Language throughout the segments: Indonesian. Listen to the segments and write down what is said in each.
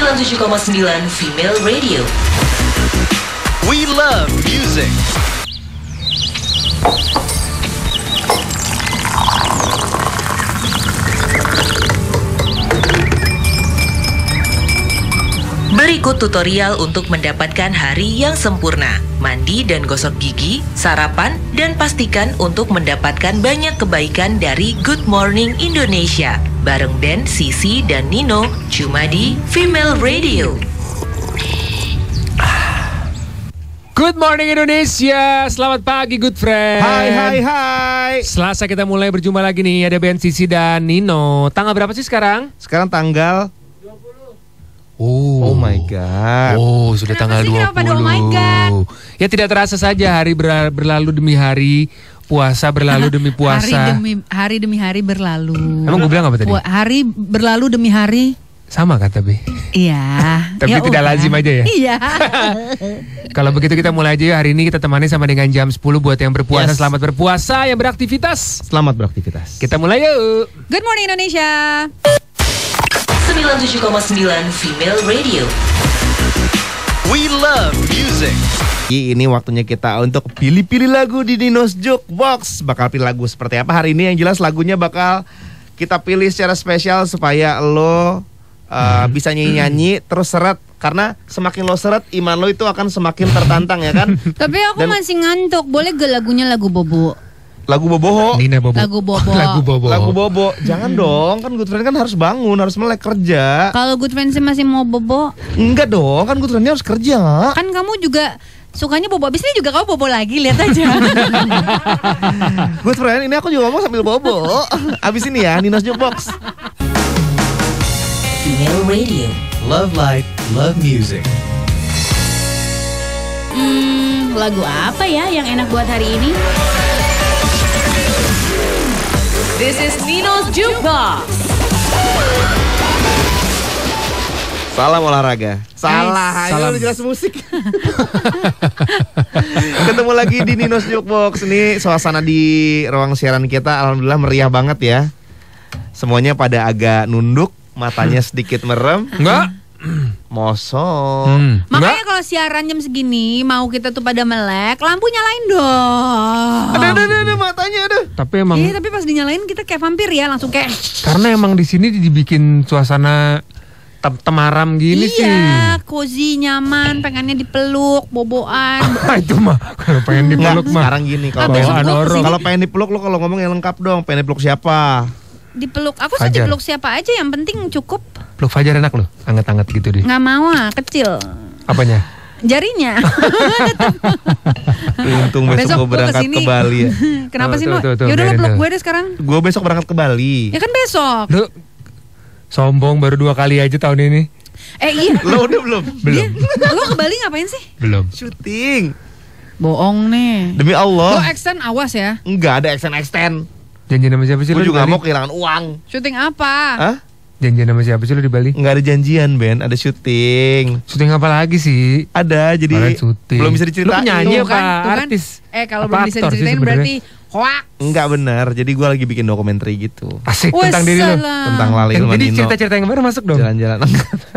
97,9 Female Radio. We love music. Berikut tutorial untuk mendapatkan hari yang sempurna. Mandi dan gosok gigi, sarapan, dan pastikan untuk mendapatkan banyak kebaikan dari Good Morning Indonesia. Bareng Ben, Sisi, dan Nino, cuma di Female Radio. Good morning Indonesia, selamat pagi good friend. Hai. Selasa kita mulai berjumpa lagi nih, ada Ben, Sisi, dan Nino. Tanggal berapa sih sekarang? Sekarang tanggal 20. Oh my god. Oh, sudah tanggal 20. Kenapa oh my god? Ya tidak terasa saja hari berlalu demi hari, puasa berlalu demi puasa. Hari demi hari berlalu. Emang gue bilang apa tadi? Hari berlalu demi hari. Sama kan tapi? Iya. Tapi ya tidak lazim aja ya? Iya. Kalau begitu kita mulai aja yuk. Hari ini kita temani sama dengan jam 10 buat yang berpuasa. Yes. Selamat berpuasa, yang beraktivitas. Selamat beraktivitas. Kita mulai yuk. Good morning Indonesia. 97,9 Female Radio. We love music. Ini waktunya kita untuk pilih-pilih lagu di Nino's Jukebox. Bakal pilih lagu seperti apa hari ini? Yang jelas lagunya bakal kita pilih secara spesial supaya lo bisa nyanyi-nyanyi terus seret. Karena semakin lo seret, iman lo itu akan semakin tertantang ya kan? Tapi aku Dan- masih ngantuk. Boleh gak lagunya lagu Bobo? Lagu Boboho. Nina Bobo. Lagu Bobo. Lagu Bobo. Jangan dong, kan Good Friend kan harus bangun, harus melek kerja. Kalau Good Friends masih mau Bobo, Enggak dong, kan Good Friend-nya harus kerja. kan kamu juga sukanya Bobo. Abis ini juga kamu Bobo lagi, lihat aja. Good Friend, ini aku juga ngomong sambil bobo. Abis ini ya, Nino's Jukebox. Female Radio. Love life, love music. Lagu apa ya yang enak buat hari ini? This is Nino's Jukebox. Salam olahraga. Salah, Salam. udah jelas musik. Ketemu lagi di Nino's Jukebox. Ini suasana di ruang siaran kita alhamdulillah meriah banget ya. Semuanya pada agak nunduk, matanya sedikit merem. Enggak? Mosok. Makanya kalau siaran jam segini mau kita tuh pada melek, lampu nyalain dong. Ada matanya ada. Tapi emang Iya, tapi pas dinyalain kita kayak vampir ya, langsung kayak karena emang di sini dibikin suasana temaram gini sih. iya, cozy, nyaman, pengennya dipeluk, boboan. Itu mah kalau pengen dipeluk Nggak, mah. sekarang gini Ah, besok Bawaan gua orang. kesini. kalau pengen dipeluk lo kalau ngomong yang lengkap dong. Pengen dipeluk siapa? Dipeluk, aku sih Fajar. dipeluk siapa aja, yang penting cukup. Peluk Fajar enak loh, anget-anget gitu deh. Nggak mau kecil. Apanya? Jarinya. Untung besok gue gua berangkat kesini. ke Bali ya. Kenapa sih, Tuh, Nuk? tuh, tuh, Yaudah lo biarin peluk tuh. gue deh sekarang. Gue besok berangkat ke Bali. Ya kan besok. Lu sombong baru 2 kali aja tahun ini. Iya. Lo udah belum? Belum. Lo ke Bali ngapain sih? Belum. Syuting. Bohong nih. Demi Lo Allah. extend awas ya. Enggak ada extend. Janjian sama siapa sih Gue lu di juga Bali? mau kehilangan uang. Syuting apa? Hah? Janjian sama siapa sih lu di Bali? Enggak ada janjian, Ben. Ada syuting. Syuting apa lagi sih? Ada, jadi Kalian syuting. belum bisa Lu diceritain. penyanyi Tuh apa kan, tuh kan. artis? Kalau Apa belum bisa aktor sih diceritain sebenarnya? berarti hoax. Enggak benar. Jadi gue lagi bikin dokumenter gitu. Asik tentang diri lu. Wassalam. Tentang Lali Yang sama jadi Nino. cerita-cerita yang kemarin masuk dong. Jalan-jalan.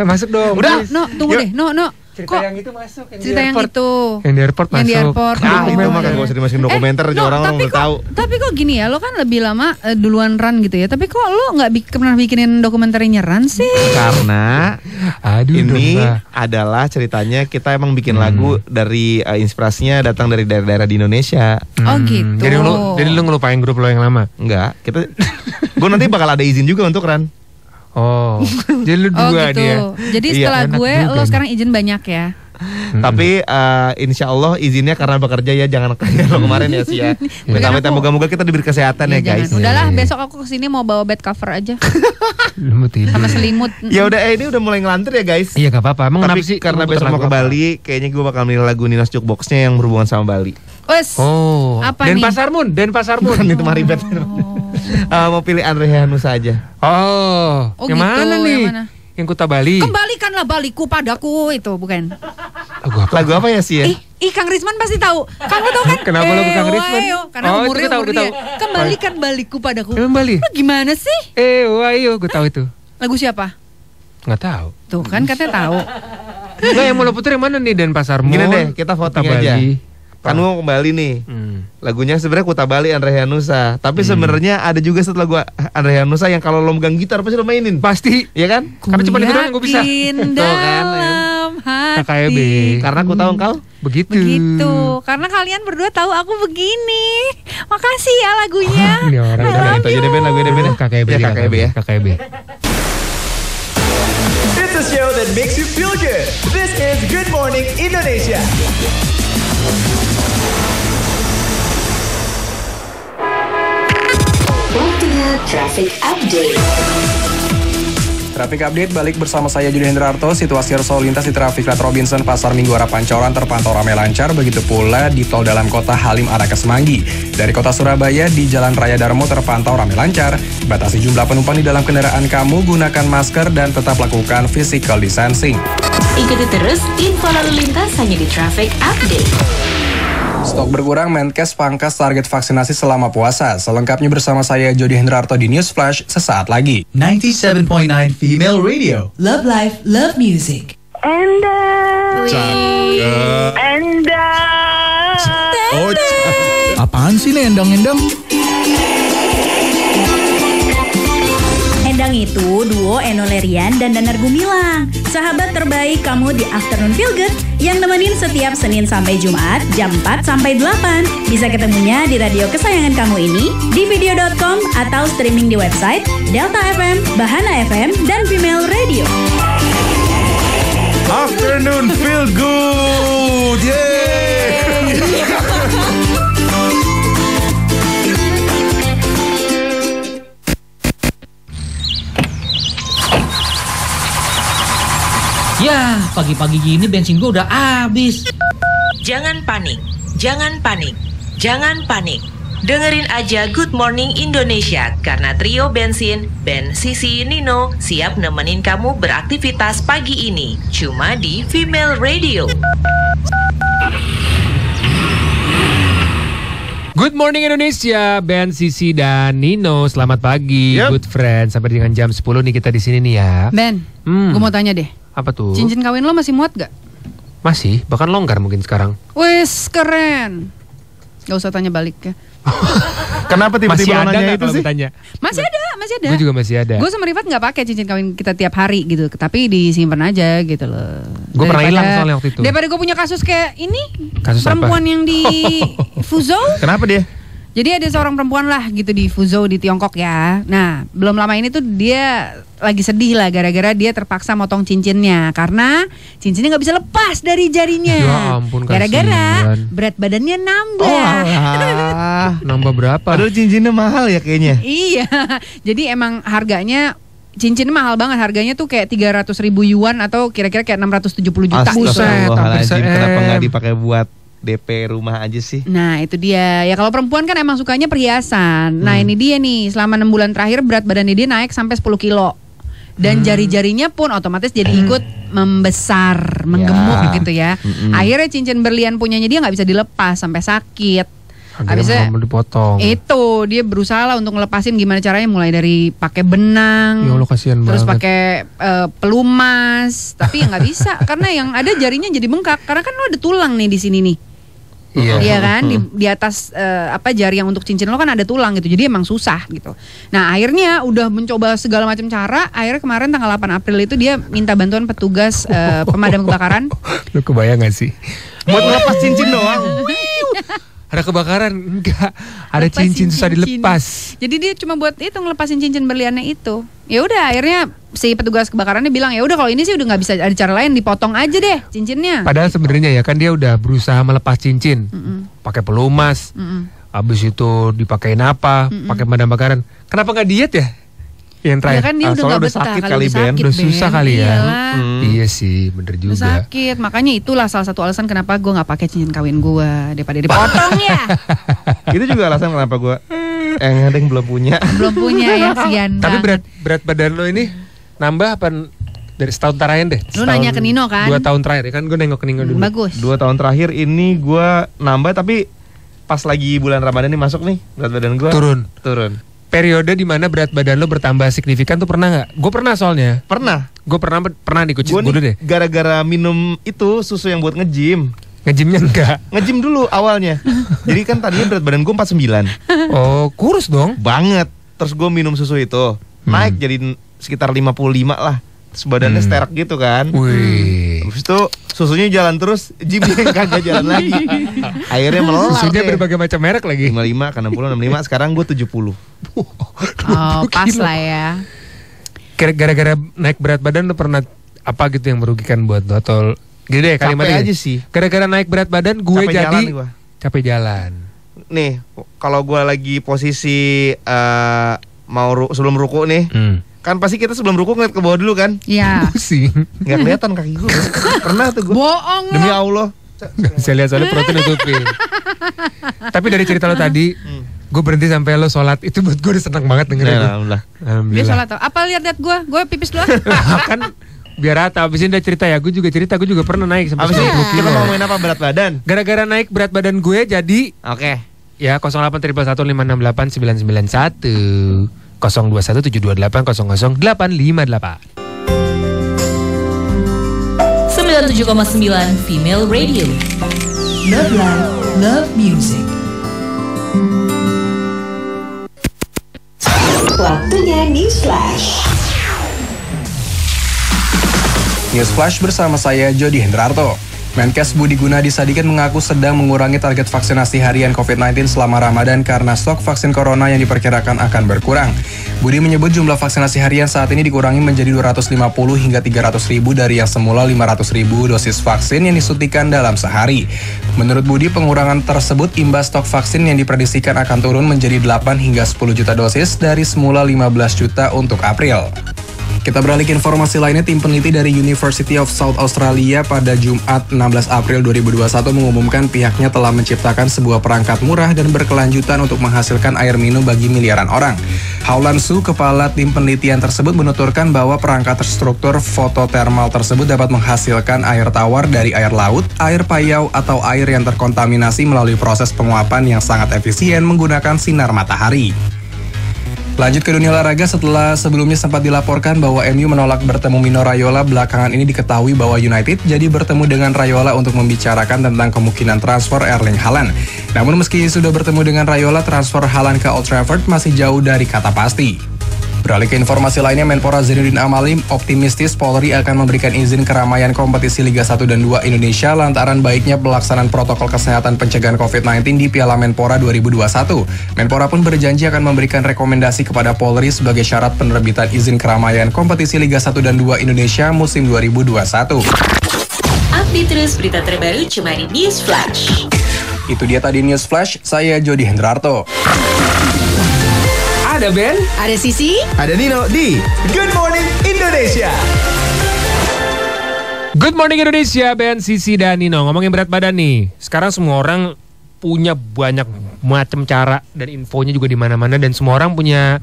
Masuk dong. Udah. please. No, tunggu Yuk. deh. No. Cerita Kok yang itu masuk. Yang cerita di yang airport. itu? Yang di airport Yang di masuk. airport. Ah, Oh, itu iya. mah kan gak usah dimasukin dokumenter aja orang tapi udah tahu. Tapi kok gini ya, lo kan lebih lama duluan Ran gitu ya. Tapi kok lo nggak pernah bikinin dokumenternya Ran sih? Karena Aduh ini domba. adalah ceritanya kita emang bikin lagu dari inspirasinya datang dari daerah-daerah di Indonesia. Oh gitu. Jadi lu ngelupain grup lo yang lama. Enggak, kita gue nanti bakal ada izin juga untuk Ran. Oh. Jadi lu Oh dua gitu. dia. Jadi Iya, setelah enak gue, juga lo nih. sekarang izin banyak ya. Tapi insya Allah izinnya karena bekerja ya, jangan kayak lo kemarin ya sih ya. Bukan aku. Moga-moga kita diberi kesehatan ya Jangan. guys. Udahlah, Iya. besok aku kesini mau bawa bed cover aja Lu mau tidur. sama selimut. Ya udah ini udah mulai ngelantur ya guys. Iya gak apa-apa. Emang Tapi kenapa sih? karena Lu besok putar mau lagu ke apa? Bali, kayaknya gue bakal milih lagu Nino's Jukebox-nya yang berhubungan sama Bali. Wes. Oh. Apa Dan nih? Pasar Mun. Bukan itu mah ribet. Mau pilih Andre Hanusa aja. Oh. Oh Yang gitu, mana nih? yang mana? Yang Kuta Bali. Kembalikanlah Baliku padaku itu, bukan? Lagu apa? Lagu apa ya sih ya? Kang Risman pasti tahu. Kamu tahu kan? Kenapa lagu Kang Risman? Karena Oh, itu umurnya gue tahu, umur gue dia. tahu. Kembalikan baliku padaku. Emang Bali? Lu gimana sih? Ayo, gue tahu itu. Lagu siapa? Nggak tahu. Tuh kan katanya tahu. Nggak, yang mau lo puter yang mana nih? Denpasar Mall. Gini deh, kita voting Kuta aja. Bali. Kan mau ke Bali nih. Lagunya sebenarnya Kuta Bali Andre Hanusa. Tapi sebenarnya ada juga satu lagu Andre Hanusa yang kalau lo megang gitar pasti lo mainin. Pasti. Iya kan? Karena cuma itu doang yang gue bisa. Yakin dalam hati. KKB. Karena aku tahu engkau Begitu. Begitu. Karena kalian berdua tahu aku begini. Makasih ya lagunya. Ini orang I udah love itu aja deh Ben, lagu deh Ben. KKB Ya, KKB ya. KKB. It's a show that makes you feel good. This is Good Morning Indonesia. Waktunya traffic update. Traffic update balik bersama saya Jody Hendrarto. Situasi arus lalu lintas di trafik Lat Robinson Pasar Minggu arah Pancoran terpantau ramai lancar. Begitu pula di tol dalam kota Halim arah ke Semanggi. Dari kota Surabaya di Jalan Raya Darmo terpantau ramai lancar. Batasi jumlah penumpang di dalam kendaraan kamu, gunakan masker dan tetap lakukan physical distancing. Ikuti terus info lalu lintas hanya di traffic update. Stok berkurang, Menkes pangkas target vaksinasi selama puasa. Selengkapnya bersama saya Jody Hendrarto di News Flash sesaat lagi. 97.9 Female Radio. Love life, love music. Apaan sih nih endang-endang? Endang itu duo Eno Lerian dan Danar Gumilang. Sahabat terbaik kamu di Afternoon Feel Good yang nemenin setiap Senin sampai Jumat jam 4 sampai 8. Bisa ketemunya di radio kesayangan kamu ini di video.com atau streaming di website Delta FM, Bahana FM, dan Female Radio. Afternoon Feel Good. Ya, pagi-pagi gini bensin gue udah habis. Jangan panik, jangan panik, jangan panik. Dengerin aja Good Morning Indonesia karena trio bensin, Ben, Sisi, Nino siap nemenin kamu beraktivitas pagi ini. Cuma di Female Radio. Good morning Indonesia, Ben, Sisi, dan Nino. Selamat pagi, Yep. good friends. Sampai dengan jam 10 nih kita di sini nih ya. Ben, gue mau tanya deh. Apa tuh? Cincin kawin lo masih muat gak? Masih, bahkan longgar mungkin sekarang. Wes keren. Gak usah tanya balik ya. Kenapa tiba-tiba lo nanya nggak itu kalau sih? bertanya? Masih ada, masih ada. Gue juga masih ada. Gue sama Rifat nggak pakai cincin kawin kita tiap hari gitu, tapi disimpan aja gitu loh. Gue pernah hilang soalnya waktu itu. Daripada gue punya kasus kayak ini, Kasus perempuan apa? yang di Fuzhou. Kenapa dia? Jadi ada seorang perempuan lah gitu di Fuzhou di Tiongkok ya. Nah, belum lama ini tuh dia lagi sedih lah gara-gara dia terpaksa motong cincinnya karena cincinnya nggak bisa lepas dari jarinya. Ya ampun, gara-gara kasihan. berat badannya nambah. alah. Nambah berapa? Padahal cincinnya mahal ya kayaknya. Iya, jadi emang harganya cincinnya mahal banget, harganya tuh kayak 300.000 yuan atau kira-kira kayak 670 juta. Astagfirullahaladzim, Buset, kenapa hampir nggak dipakai buat DP rumah aja sih? Nah itu dia, ya kalau perempuan kan emang sukanya perhiasan. Nah ini dia nih, selama 6 bulan terakhir berat badannya dia naik sampai 10 kilo. Dan jari-jarinya pun otomatis jadi ikut membesar, menggemuk gitu ya. Akhirnya cincin berlian punyanya dia nggak bisa dilepas sampai sakit. Akhirnya mau dipotong. Itu dia berusaha lah untuk ngelepasin gimana caranya, mulai dari pakai benang, Ya Allah, kasihan terus banget. pakai pelumas, tapi ya nggak bisa karena yang ada jarinya jadi bengkak karena kan lo ada tulang nih di sini nih. Iya. Iya kan di atas jari yang untuk cincin lo kan ada tulang gitu, jadi emang susah gitu. Nah akhirnya udah mencoba segala macam cara. Akhirnya kemarin tanggal 8 April itu dia minta bantuan petugas pemadam kebakaran. Lu kebayang gak sih? Buat ngelepas cincin doang. Ada kebakaran? Enggak. Ada Lepasin cincin susah cincin. dilepas. Jadi dia cuma buat itu ngelepasin cincin berliannya itu. Ya udah akhirnya si petugas kebakarannya bilang ya udah kalau ini sih udah nggak bisa ada cara lain, dipotong aja deh cincinnya. Padahal sebenarnya ya kan dia udah berusaha melepas cincin. Pakai pelumas. Habis itu dipakein apa? Pakai pemadam kebakaran. Kenapa nggak diet ya? Yang terakhir. Ya kan dia udah soalnya nggak udah betah sakit kali kali, udah Ben. sakit, Udah susah kali ya. Iyalah. Iya sih, bener Udah juga. sakit, makanya itulah salah satu alasan kenapa gue nggak pakai cincin kawin gue daripada dipotong ya. Itu juga alasan kenapa gue ada yang belum punya. Belum punya ya, sian Tapi banget. berat badan lo ini nambah apa dari setahun terakhir deh? Lu nanya ke Nino kan? 2 tahun terakhir ya kan, gue nengok ke Nino dulu. Bagus. 2 tahun terakhir ini gue nambah, tapi pas lagi bulan Ramadan ini masuk nih berat badan gue Turun. periode di mana berat badan lo bertambah signifikan tuh pernah nggak? Gue pernah soalnya. Pernah. Gue pernah nih Gue deh. gara-gara minum itu susu yang buat nge-gym. Nge-gymnya enggak. Nge-gym dulu awalnya. Jadi kan tadinya berat badan gue 49. Oh, kurus dong. Banget. Terus gue minum susu itu. Naik jadi sekitar 55 lah. Terus badannya sterak gitu kan. Wih. Habis itu susunya jalan terus, gymnya kagak jalan lagi. Akhirnya meleleh. Susunya berbagai macam merek lagi. 55 ke 60, 65. Sekarang gue 70. Pas lah ya. Gara-gara naik berat badan lo pernah apa gitu yang merugikan buat lo? Atau gini deh kalimatnya. Capek aja sih. Gara-gara naik berat badan gue Capek jadi jalan gua. capek jalan. Nih, kalau gue lagi posisi sebelum ruku nih, kan pasti kita sebelum ruku ngeliat ke bawah dulu kan? Iya. Pusing. Nggak kelihatan kaki gue. Pernah tuh gue. Bohong Demi lo. Allah. Saya lihat soalnya protein nutupin. Tapi dari cerita lo tadi, gue berhenti sampai lo sholat itu buat gue udah senang banget dengerin. Alhamdulillah. Dia Alhamdulillah. sholat tuh. Apa lihat gue pipis dulu. Kan biar rata. Abis ini udah cerita ya, gue juga pernah naik sampai Abis ini 90 kilo. kita ngomongin apa berat badan? Gara-gara naik berat badan gue jadi Oke. ya 08111568 991 021728000858. 97,9 Female Radio. Love Life, Love Music. Waktunya News Flash. News Flash bersama saya Jody Hendrarto. Menkes Budi Gunadi Sadikin mengaku sedang mengurangi target vaksinasi harian COVID-19 selama Ramadan karena stok vaksin corona yang diperkirakan akan berkurang. Budi menyebut jumlah vaksinasi harian saat ini dikurangi menjadi 250 hingga 300 ribu dari yang semula 500 ribu dosis vaksin yang disuntikan dalam sehari. Menurut Budi, pengurangan tersebut imbas stok vaksin yang diprediksikan akan turun menjadi 8 hingga 10 juta dosis dari semula 15 juta untuk April. Kita beralih ke informasi lainnya. Tim peneliti dari University of South Australia pada Jumat 16 April 2021 mengumumkan pihaknya telah menciptakan sebuah perangkat murah dan berkelanjutan untuk menghasilkan air minum bagi miliaran orang. Howland Su, kepala tim penelitian tersebut, menuturkan bahwa perangkat terstruktur fototermal tersebut dapat menghasilkan air tawar dari air laut, air payau, atau air yang terkontaminasi melalui proses penguapan yang sangat efisien menggunakan sinar matahari. Lanjut ke dunia olahraga. Setelah sebelumnya sempat dilaporkan bahwa MU menolak bertemu Mino Raiola, belakangan ini diketahui bahwa United jadi bertemu dengan Raiola untuk membicarakan tentang kemungkinan transfer Erling Haaland. Namun meski sudah bertemu dengan Raiola, transfer Haaland ke Old Trafford masih jauh dari kata pasti. Beralih ke informasi lainnya, Menpora Zainuddin Amali optimistis Polri akan memberikan izin keramaian kompetisi Liga 1 dan 2 Indonesia lantaran baiknya pelaksanaan protokol kesehatan pencegahan COVID-19 di Piala Menpora 2021. Menpora pun berjanji akan memberikan rekomendasi kepada Polri sebagai syarat penerbitan izin keramaian kompetisi Liga 1 dan 2 Indonesia musim 2021. Update terus berita terbaru cuma di News Flash. Itu dia tadi News Flash, saya Jody Hendrarto. Ada Ben, Ada Sisi, Ada Nino di Good Morning Indonesia. Good Morning Indonesia, Ben, Sisi, dan Nino. Ngomongin berat badan nih. Sekarang semua orang punya banyak macam cara dan infonya juga di mana-mana, dan semua orang punya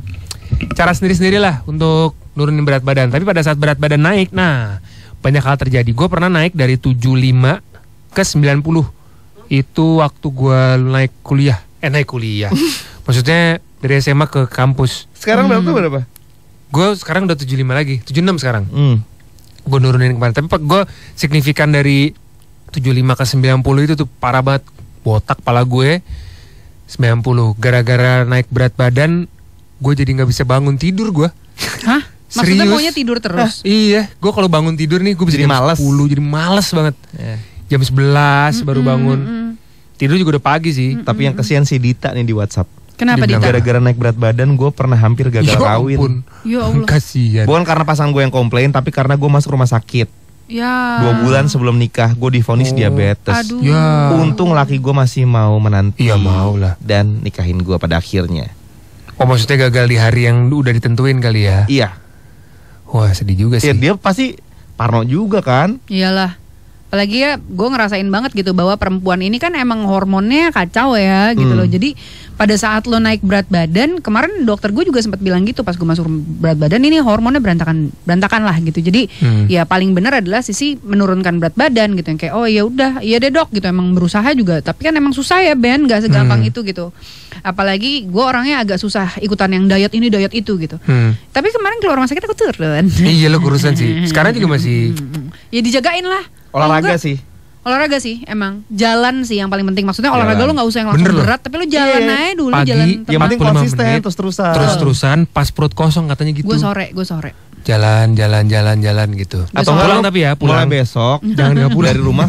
cara sendiri-sendiri lah untuk nurunin berat badan. Tapi pada saat berat badan naik, nah banyak hal terjadi. Gue pernah naik dari 75 ke 90. Itu waktu gue naik kuliah. Maksudnya dari SMA ke kampus. Sekarang berapa? Gue sekarang udah 75 lagi, 76 sekarang. Gue nurunin kemarin. Tapi gue signifikan dari 75 ke 90 itu tuh parah banget. Botak pala gue 90. Gara-gara naik berat badan, gue jadi gak bisa bangun tidur gue. Hah? Maksudnya maunya tidur terus? Iya, gue kalau bangun tidur nih gue bisa Jadi jam malas. 10, jadi malas banget. Jam 11 baru bangun. Tidur juga udah pagi sih. Tapi yang kesian si Dita nih di WhatsApp. Kenapa Dibilang Dita? Gara-gara naik berat badan, gue pernah hampir gagal kawin. Ya Allah. Kasian. Bukan karena pasangan gue yang komplain, tapi karena gue masuk rumah sakit. Ya. 2 bulan sebelum nikah, gue divonis diabetes. Aduh. Ya. Untung laki gue masih mau menanti. Iya, mau lah. Dan nikahin gue pada akhirnya. Oh, maksudnya gagal di hari yang udah ditentuin kali ya? Iya. Wah, sedih juga sih. Ya, dia pasti parno juga kan. Iyalah. Apalagi ya gue ngerasain banget gitu bahwa perempuan ini kan emang hormonnya kacau ya gitu loh. Jadi pada saat lo naik berat badan, kemarin dokter gue juga sempat bilang gitu pas gue masuk berat badan, ini hormonnya berantakan lah gitu. Jadi ya paling benar adalah sisi menurunkan berat badan gitu, yang kayak oh ya udah, iya deh dok gitu, emang berusaha juga. Tapi kan emang susah ya Ben, nggak segampang itu gitu. Apalagi gue orangnya agak susah ikutan yang diet ini diet itu gitu. Tapi kemarin keluar rumah sakit aku turun. Iya lo kurusan sih. Sekarang juga masih. Ya dijagain lah. Olahraga sih. Olahraga sih emang. Jalan sih yang paling penting. Maksudnya olahraga lo gak usah yang langsung berat, tapi lo jalan aja dulu. Pagi, jalan yang penting konsisten terus-terusan pas perut kosong katanya gitu. Gue sore. Jalan gitu. Atau pulang tapi ya pulang. Mulai besok jangan nggak pulang dari rumah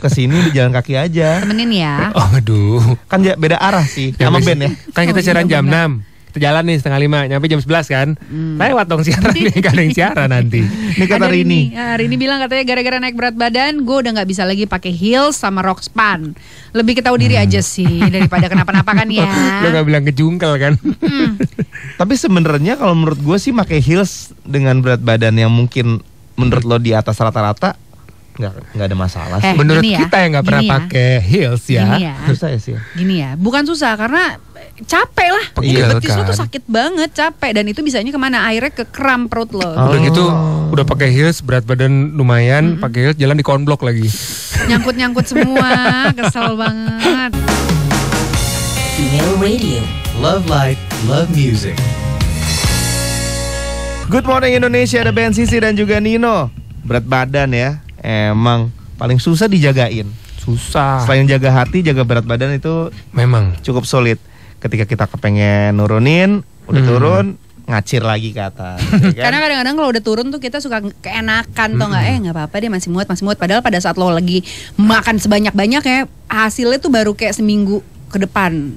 ke sini di jalan kaki aja. Temenin ya. Oh aduh. Kan beda arah sih sama Ben ya. Kan kita siaran jam 6. Kita jalan nih 4:30, nyampe jam 11 kan. Lewat dong siaran nih, gak ada yang siaran nanti. Ini kata Rini. Rini bilang katanya gara-gara naik berat badan, gue udah gak bisa lagi pakai heels sama rok span. Lebih ketahui diri aja sih daripada kenapa-napa kan ya. Lo gak bilang kejungkel kan. Tapi sebenarnya kalau menurut gue sih pakai heels dengan berat badan yang mungkin menurut lo di atas rata-rata nggak ada masalah sih. Menurut kita yang nggak pernah pakai heels ya. Susah ya sih. Gini ya, bukan susah karena capek lah. Betis lo tuh sakit banget, capek, dan itu bisanya kemana? Akhirnya ke kram perut lo. Udah gitu, udah pakai heels, berat badan lumayan, pakai heels jalan di konblok lagi. Nyangkut semua, kesel banget. Female Radio, love life, love music. Good morning Indonesia, ada Ben Sisi dan juga Nino. Berat badan ya, emang paling susah dijagain. Susah. Selain jaga hati, jaga berat badan itu memang cukup sulit. Ketika kita kepengen nurunin, udah turun, ngacir lagi ke atas. Ya kan? Karena kadang-kadang kalau udah turun tuh kita suka keenakan, tau nggak? Nggak apa-apa deh, masih muat. Padahal pada saat lo lagi makan sebanyak-banyak ya, hasilnya tuh baru kayak seminggu ke depan.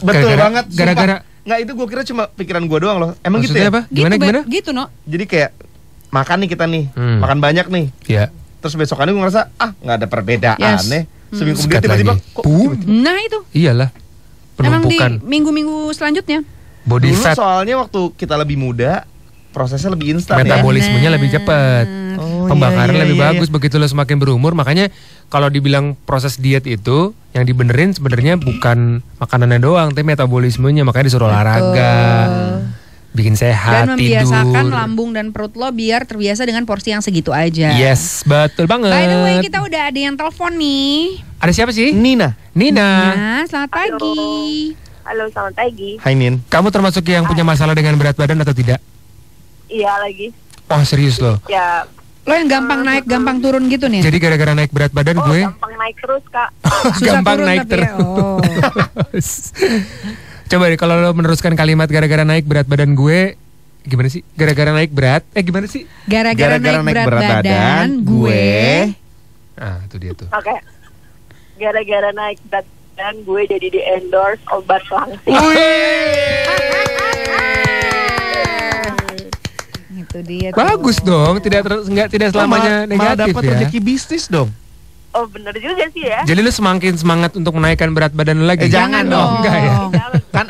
Betul banget. Gara-gara nggak, itu gue kira cuma pikiran gue doang loh. Emang maksudnya gitu ya? Apa? Gimana? Gitu no. Jadi kayak makan nih kita nih, makan banyak nih. Iya. Terus besokannya gue ngerasa nggak ada perbedaan nih. Seminggu kemudian tiba-tiba kok. Nah itu. Iyalah. Emang di Penumpukan minggu-minggu selanjutnya. Body dulu fat. Soalnya waktu kita lebih muda, prosesnya lebih instan ya. Metabolismenya lebih cepat. Pembakaran lebih bagus begitu lo semakin berumur. Makanya kalau dibilang proses diet itu yang dibenerin sebenarnya bukan makanannya doang, tapi metabolismenya. Makanya disuruh olahraga, bikin sehat, dan membiasakan tidur. Lambung dan perut lo biar terbiasa dengan porsi yang segitu aja. Yes, betul banget. By the way, kita udah ada yang telepon nih. Ada siapa sih? Nina. Selamat pagi. Halo, selamat pagi. Hai Nin. Kamu termasuk yang punya masalah dengan berat badan atau tidak? Iya lagi. Oh serius lo? Ya. Lo yang gampang naik, gampang turun gitu nih? Jadi gara-gara naik berat badan gue? Gampang naik terus kak. Gampang naik terus. Coba deh kalau lo meneruskan kalimat gara-gara naik berat badan gue, gimana sih? Gara-gara naik berat? Gimana sih? Gara-gara naik berat badan gue. Itu dia tuh. Oke. Gara-gara naik berat badan gue jadi di endorse obat langsing. Itu dia. Bagus dong, tidak selamanya negatif malah dapat ya. rezeki bisnis dong. Oh bener juga sih ya. Jadi lu semakin semangat untuk menaikkan berat badan lu lagi. Jangan dong. Enggak ya. Kan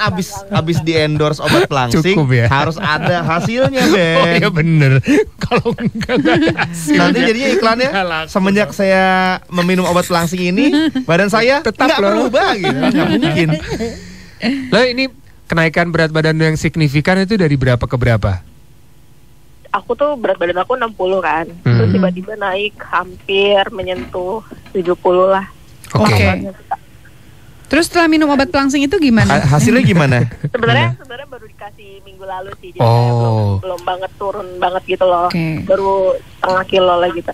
abis di endorse obat pelangsing ya? harus ada hasilnya Ben. Oh iya bener. Kalau enggak ada hasil. Nanti jadinya iklannya semenjak saya meminum obat pelangsing ini badan saya tetap nggak berubah gitu. Nggak mungkin. Lah ini kenaikan berat badan lu yang signifikan itu dari berapa ke berapa? Aku tuh berat badan aku 60 kan. Terus tiba-tiba naik hampir menyentuh 70 lah. Oke. Terus setelah minum obat pelangsing itu gimana? Hasilnya gimana? Sebenarnya baru dikasih minggu lalu sih. Jadi belum banget turun banget gitu loh. Baru setengah kilo lah gitu.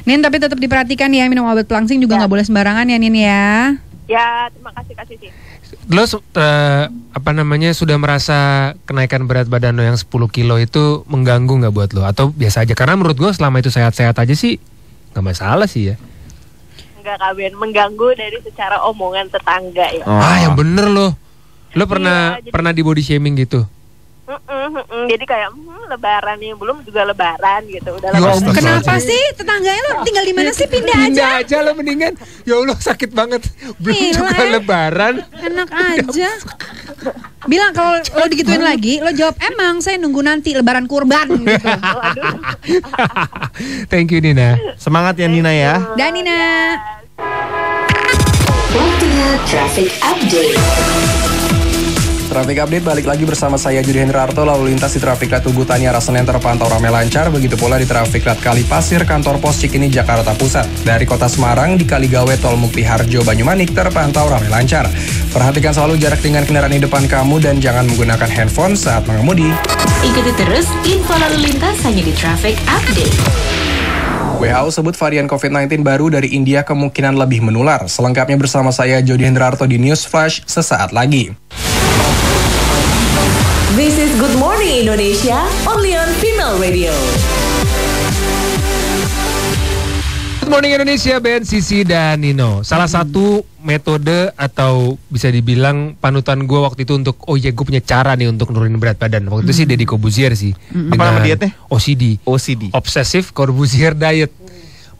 Nin, tapi tetap diperhatikan ya, minum obat pelangsing juga nggak boleh sembarangan ya Nin ya. Ya, terima kasih Kak Sisi. Lo sudah merasa kenaikan berat badan lo yang 10 kilo itu mengganggu nggak buat lo? Atau biasa aja? Karena menurut gue selama itu sehat-sehat aja sih nggak masalah sih ya. Enggak Kak Ben, mengganggu dari secara omongan tetangga ya. Yang bener lo. Lo pernah di body shaming gitu? Jadi kayak lebaran nih, belum juga lebaran gitu. Udah Ya lebaran. ampun. Kenapa sih tetangganya lo tinggal di mana sih? Pindah aja. lo mendingan. Ya Allah sakit banget. Belum Gila, juga lebaran. Enak aja. Bilang kalau lo digituin lagi, lo jawab emang saya nunggu nanti lebaran kurban gitu. Thank you Nina. Semangat ya Nina ya. Dan Nina. Waktunya traffic update. Traffic update balik lagi bersama saya Jody Hendrarto. Lalu lintas di traffic light Tugu Tani arah Senen terpantau ramai lancar. Begitu pula di traffic light Kali Pasir kantor pos Cikini Jakarta Pusat. Dari kota Semarang di Kaligawe Tol Mukti Harjo Banyumanik terpantau ramai lancar. Perhatikan selalu jarak dengan kendaraan di depan kamu dan jangan menggunakan handphone saat mengemudi. Ikuti terus info lalu lintas hanya di traffic update. WHO sebut varian COVID-19 baru dari India kemungkinan lebih menular. Selengkapnya bersama saya Jody Hendrarto di News Flash sesaat lagi. This is Good Morning Indonesia, only on Female Radio. Good Morning Indonesia, Ben, Sisi, dan Nino. Salah satu metode atau bisa dibilang panutan gue waktu itu untuk, oh iya gue punya cara nih untuk nurunin berat badan. Waktu itu sih Deddy Corbuzier sih. Apa nama dietnya? OCD. Obsessive Corbuzier Diet.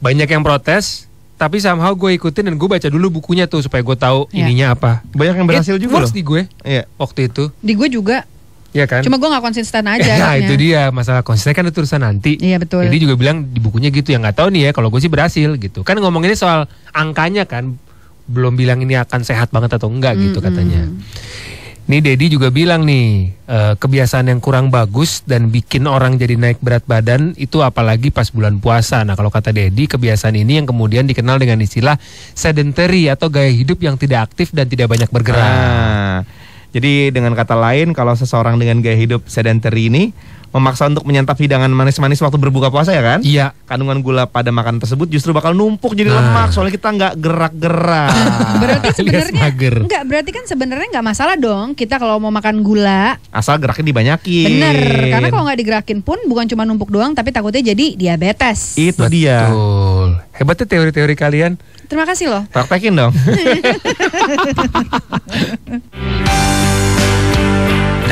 Banyak yang protes, tapi somehow gue ikutin dan gue baca dulu bukunya tuh supaya gue tahu ininya apa. Banyak yang berhasil juga loh. Di gue, waktu itu. Di gue juga. Iya kan? Cuma gue gak konsisten aja. Nah itu dia, masalah konsisten kan itu urusan nanti. Iya betul. Jadi juga bilang di bukunya gitu, ya nggak tahu nih ya. Kalau gue sih berhasil gitu. Kan ngomonginnya soal angkanya kan, belum bilang ini akan sehat banget atau enggak gitu katanya. Nih Deddy juga bilang nih, kebiasaan yang kurang bagus dan bikin orang jadi naik berat badan itu apalagi pas bulan puasa. Nah kalau kata Deddy, kebiasaan ini yang kemudian dikenal dengan istilah sedentary atau gaya hidup yang tidak aktif dan tidak banyak bergerak. Jadi dengan kata lain, kalau seseorang dengan gaya hidup sedentary ini memaksa untuk menyantap hidangan manis-manis waktu berbuka puasa ya kan? Iya. Kandungan gula pada makanan tersebut justru bakal numpuk jadi lemak soalnya kita nggak gerak-gerak. Berarti sebenarnya enggak, berarti kan sebenarnya nggak masalah dong kita kalau mau makan gula. Asal geraknya dibanyakin. Bener, karena kalau nggak digerakin pun bukan cuma numpuk doang, tapi takutnya jadi diabetes. Itu dia. Betul. Hebatnya teori-teori kalian. Terima kasih loh. Praktekin dong.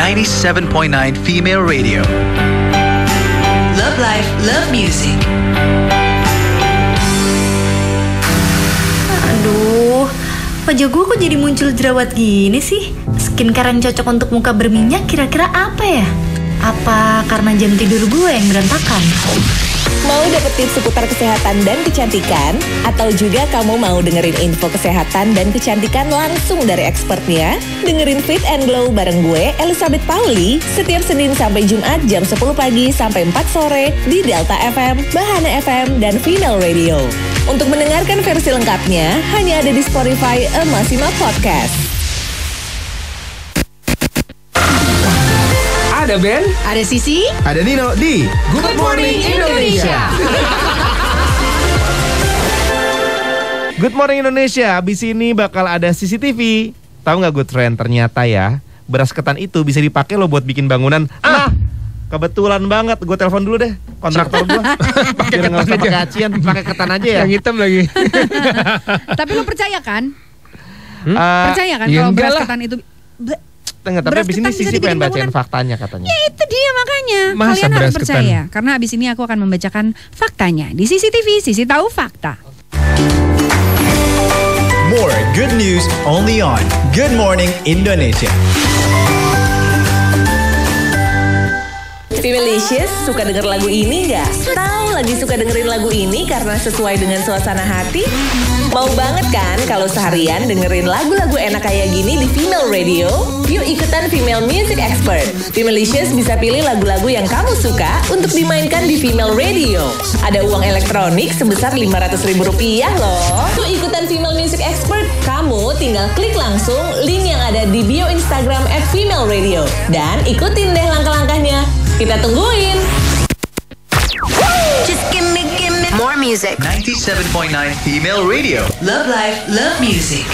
97.9 Female Radio. Love Life, Love Music. Aduh, wajah gue kok jadi muncul jerawat gini sih? Skincare yang cocok untuk muka berminyak kira-kira apa ya? Apa karena jam tidur gue yang berantakan? Mau dapet tips seputar kesehatan dan kecantikan? Atau juga kamu mau dengerin info kesehatan dan kecantikan langsung dari expertnya? Dengerin Fit and Glow bareng gue, Elizabeth Pauli, setiap Senin sampai Jumat jam 10 pagi sampai 4 sore di Delta FM, Bahana FM, dan Female Radio. Untuk mendengarkan versi lengkapnya, hanya ada di Spotify Emasima Podcast. Ada Ben, ada Sisi, ada Nino di Good Morning Indonesia. Good Morning Indonesia. Abis ini bakal ada CCTV. Tahu nggak good friend? Ternyata ya beras ketan itu bisa dipakai loh buat bikin bangunan. Kebetulan banget. Gue telepon dulu deh kontraktor gue. Pakai ketan aja. Pakai acian, pakai ketan aja ya. Yang hitam lagi. Tapi lo percaya kan? Percaya kan kalau beras ketan itu? Enggak, tapi abis ini Sisi pengen bacain faktanya katanya. Ya itu dia makanya. Masa kalian harus percaya ketan? karena abis ini aku akan membacakan faktanya di CCTV. Sisi tahu fakta. More good news only on Good Morning Indonesia. Femalicious, suka denger lagu ini nggak? Tahu lagi suka dengerin lagu ini karena sesuai dengan suasana hati? Mau banget kan kalau seharian dengerin lagu-lagu enak kayak gini di Female Radio? Yuk ikutan Female Music Expert. Femalicious bisa pilih lagu-lagu yang kamu suka untuk dimainkan di Female Radio. Ada uang elektronik sebesar Rp500.000 loh. Yuk ikutan Female Music Expert. Kamu tinggal klik langsung link yang ada di bio Instagram @Female Radio. Dan ikutin deh langkah-langkahnya. Kita tungguin. Just give me more music. 97.9 Female Radio. Love Life, Love Music.